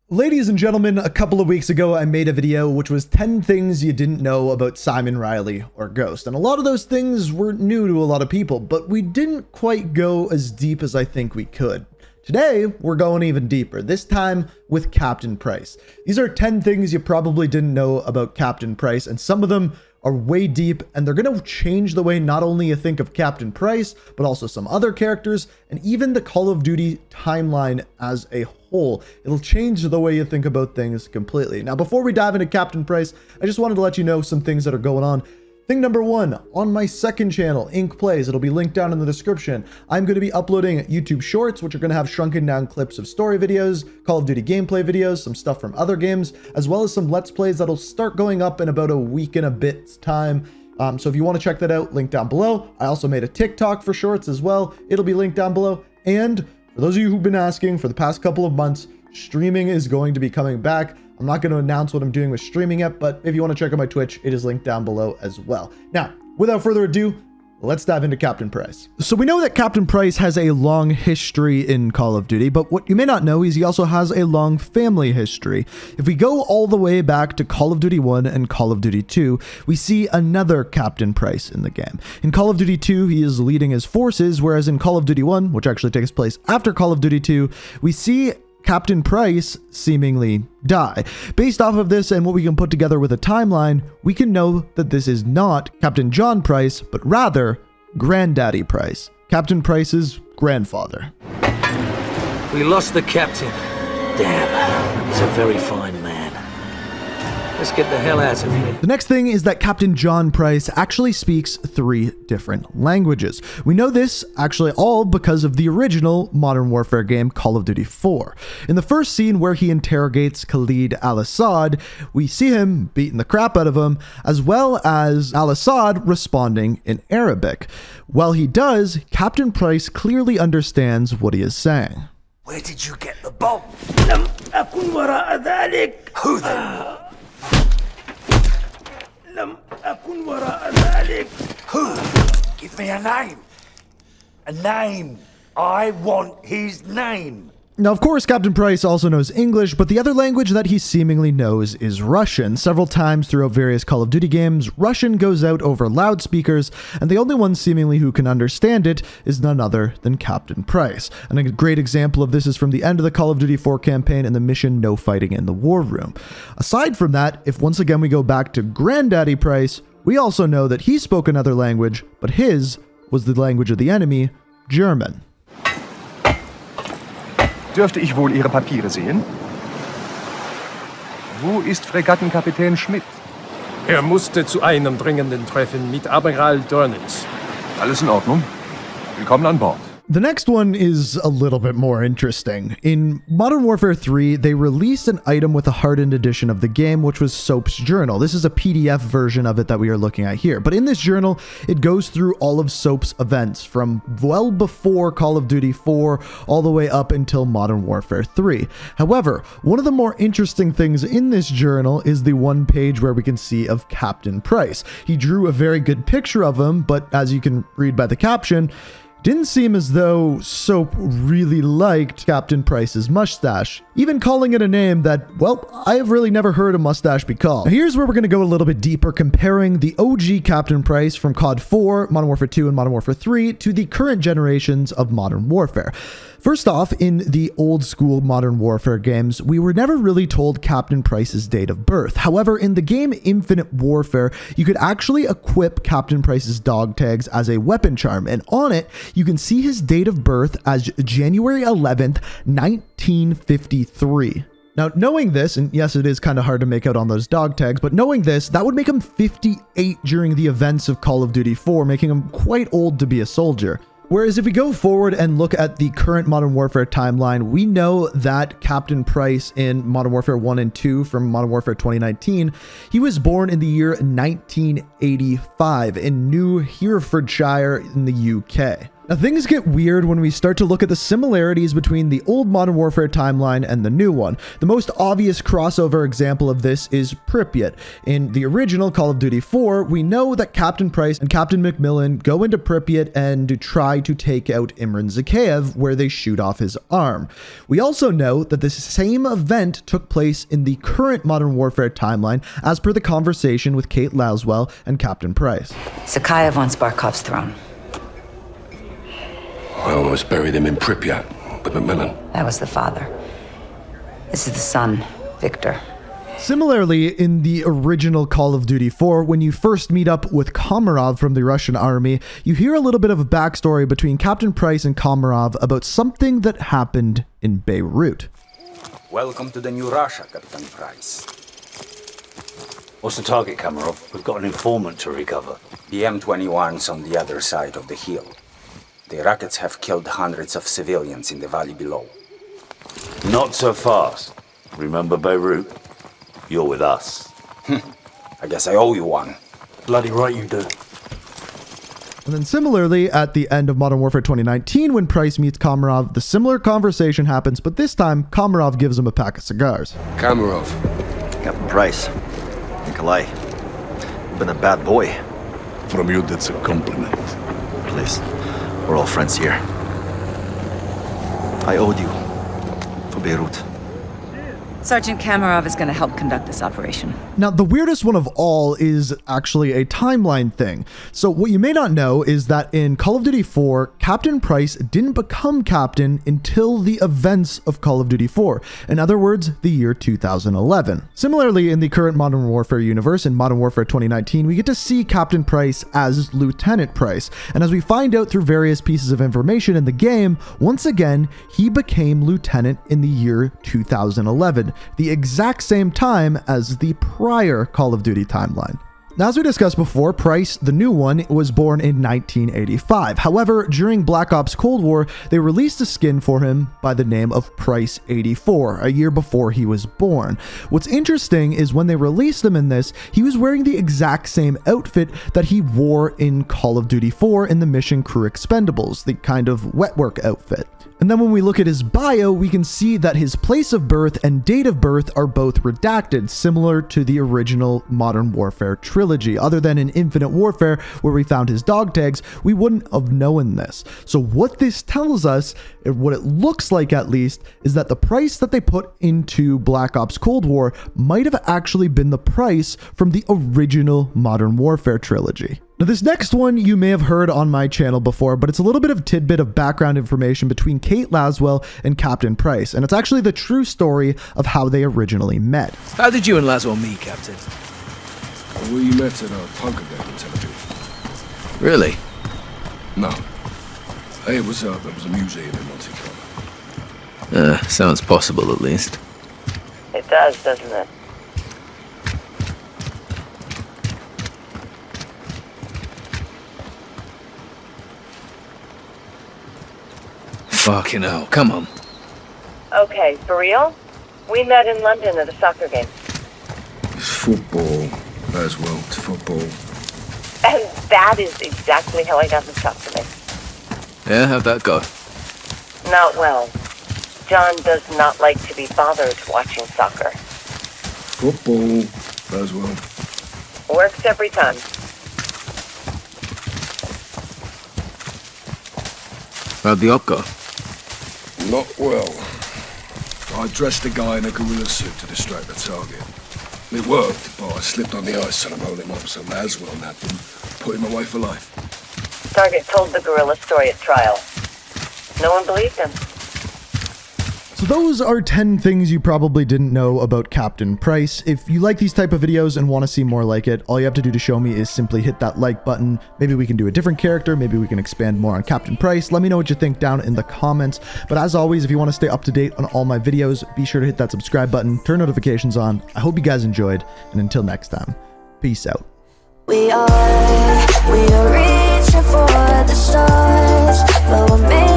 Ladies and gentlemen, a couple of weeks ago I made a video which was 10 things you didn't know about Simon Riley or Ghost, and a lot of those things were new to a lot of people, but we didn't quite go as deep as I think we could. Today, we're going even deeper, this time with Captain Price. These are 10 things you probably didn't know about Captain Price, and some of them are way deep, and they're going to change the way not only you think of Captain Price, but also some other characters, and even the Call of Duty timeline as a whole. It'll change the way you think about things completely. Now, before we dive into Captain Price, I just wanted to let you know some things that are going on. Thing number one, on my second channel, Ink Plays, it'll be linked down in the description. I'm going to be uploading YouTube Shorts, which are going to have shrunken down clips of story videos, Call of Duty gameplay videos, some stuff from other games, as well as some Let's Plays that'll start going up in about a week and a bit's time. So if you want to check that out, link down below. I also made a TikTok for Shorts as well. It'll be linked down below. And for those of you who've been asking for the past couple of months, streaming is going to be coming back. I'm not going to announce what I'm doing with streaming yet, but if you want to check out my Twitch, it is linked down below as well. Now, without further ado, let's dive into Captain Price. So we know that Captain Price has a long history in Call of Duty, but what you may not know is he also has a long family history. If we go all the way back to Call of Duty 1 and Call of Duty 2, we see another Captain Price in the game. In Call of Duty 2, he is leading his forces, whereas in Call of Duty 1, which actually takes place after Call of Duty 2, we see Captain Price seemingly die. Based off of this and what we can put together with a timeline, we can know that this is not Captain John Price, but rather Granddaddy Price, Captain Price's grandfather. We lost the captain. Damn, he's a very fine man. Let's get the hell out of here. The next thing is that Captain John Price actually speaks 3 different languages. We know this actually all because of the original Modern Warfare game Call of Duty 4. In the first scene where he interrogates Khalid al-Assad, we see him beating the crap out of him, as well as al-Assad responding in Arabic. While he does, Captain Price clearly understands what he is saying. Where did you get the bomb? Who then? Who? Give me a name. A name. I want his name. Now, of course, Captain Price also knows English, but the other language that he seemingly knows is Russian. Several times throughout various Call of Duty games, Russian goes out over loudspeakers, and the only one seemingly who can understand it is none other than Captain Price. And a great example of this is from the end of the Call of Duty 4 campaign and the mission No Fighting in the War Room. Aside from that, if once again we go back to Granddaddy Price, we also know that he spoke another language, but his was the language of the enemy, German. Dürfte ich wohl Ihre Papiere sehen? Wo ist Fregattenkapitän Schmidt? Musste zu einem dringenden Treffen mit Admiral Dönitz. Alles in Ordnung. Willkommen an Bord. The next one is a little bit more interesting. In Modern Warfare 3, they released an item with a hardened edition of the game, which was Soap's journal. This is a PDF version of it that we are looking at here. But in this journal, it goes through all of Soap's events from well before Call of Duty 4 all the way up until Modern Warfare 3. However, one of the more interesting things in this journal is the one page where we can see of Captain Price. He drew a very good picture of him, but as you can read by the caption, didn't seem as though Soap really liked Captain Price's mustache, even calling it a name that, well, I have really never heard a mustache be called. Now here's where we're going to go a little bit deeper, comparing the OG Captain Price from COD 4, Modern Warfare 2, and Modern Warfare 3 to the current generations of Modern Warfare. First off, in the old school Modern Warfare games, we were never really told Captain Price's date of birth. However, in the game Infinite Warfare, you could actually equip Captain Price's dog tags as a weapon charm, and on it, you can see his date of birth as January 11th, 1953. Now, knowing this, and yes, it is kind of hard to make out on those dog tags, but knowing this, that would make him 58 during the events of Call of Duty 4, making him quite old to be a soldier. Whereas if we go forward and look at the current Modern Warfare timeline, we know that Captain Price in Modern Warfare 1 and 2 from Modern Warfare 2019, he was born in the year 1985 in New Herefordshire in the UK. Now, things get weird when we start to look at the similarities between the old Modern Warfare timeline and the new one. The most obvious crossover example of this is Pripyat. In the original Call of Duty 4, we know that Captain Price and Captain Macmillan go into Pripyat and try to take out Imran Zakhaev, where they shoot off his arm. We also know that this same event took place in the current Modern Warfare timeline, as per the conversation with Kate Laswell and Captain Price. Zakhaev wants Barkov's throne. I almost buried him in Pripyat with Macmillan. That was the father. This is the son, Victor. Similarly, in the original Call of Duty 4, when you first meet up with Komarov from the Russian army, you hear a little bit of a backstory between Captain Price and Komarov about something that happened in Beirut. Welcome to the new Russia, Captain Price. What's the target, Kamarov? We've got an informant to recover. The M21's on the other side of the hill. The rockets have killed hundreds of civilians in the valley below. Not so fast. Remember Beirut? You're with us. I guess I owe you one. Bloody right you do. And then similarly, at the end of Modern Warfare 2019, when Price meets Komarov, the similar conversation happens, but this time, Komarov gives him a pack of cigars. Kamarov. Captain Price. Nikolai. You've been a bad boy. From you, that's a compliment. Please. We're all friends here. I owed you for Beirut. Sergeant Kamarov is going to help conduct this operation. Now, the weirdest one of all is actually a timeline thing. So what you may not know is that in Call of Duty 4, Captain Price didn't become captain until the events of Call of Duty 4. In other words, the year 2011. Similarly, in the current Modern Warfare universe, in Modern Warfare 2019, we get to see Captain Price as Lieutenant Price. And as we find out through various pieces of information in the game, once again, he became lieutenant in the year 2011. The exact same time as the prior Call of Duty timeline. Now, as we discussed before, Price, the new one, was born in 1985. However, during Black Ops Cold War, they released a skin for him by the name of Price 84, a year before he was born. What's interesting is when they released him in this, he was wearing the exact same outfit that he wore in Call of Duty 4 in the Mission Crew Expendables, the kind of wet work outfit. And then when we look at his bio, we can see that his place of birth and date of birth are both redacted, similar to the original Modern Warfare trilogy. Other than in Infinite Warfare, where we found his dog tags, we wouldn't have known this. So what this tells us, and what it looks like at least, is that the price that they put into Black Ops Cold War might have actually been the price from the original Modern Warfare trilogy. Now, this next one you may have heard on my channel before, but it's a little bit of tidbit of background information between Kate Laswell and Captain Price, and it's actually the true story of how they originally met. How did you and Laswell meet, Captain? We met at a poker game in Tel Aviv. Really? No. It was a museum in Monte Carlo. Sounds possible at least. It does, doesn't it? Fucking hell, come on. Okay, for real? We met in London at a soccer game. It's football as well. It's football. And that is exactly how I got him to talk to me. Yeah, how'd that go? Not well. John does not like to be bothered watching soccer. Football as well. Works every time. How'd the op go? Not well. I dressed a guy in a gorilla suit to distract the target. It worked, but I slipped on the ice and I rolled him up so Laswell nabbed him, put him away for life. Target told the gorilla story at trial. No one believed him. So those are 10 things you probably didn't know about Captain Price. If you like these type of videos and want to see more like it, all you have to do to show me is simply hit that like button. Maybe we can do a different character. Maybe we can expand more on Captain Price. Let me know what you think down in the comments. But as always, if you want to stay up to date on all my videos, be sure to hit that subscribe button, turn notifications on. I hope you guys enjoyed, and until next time, peace out. We are reaching for the stars, but we're made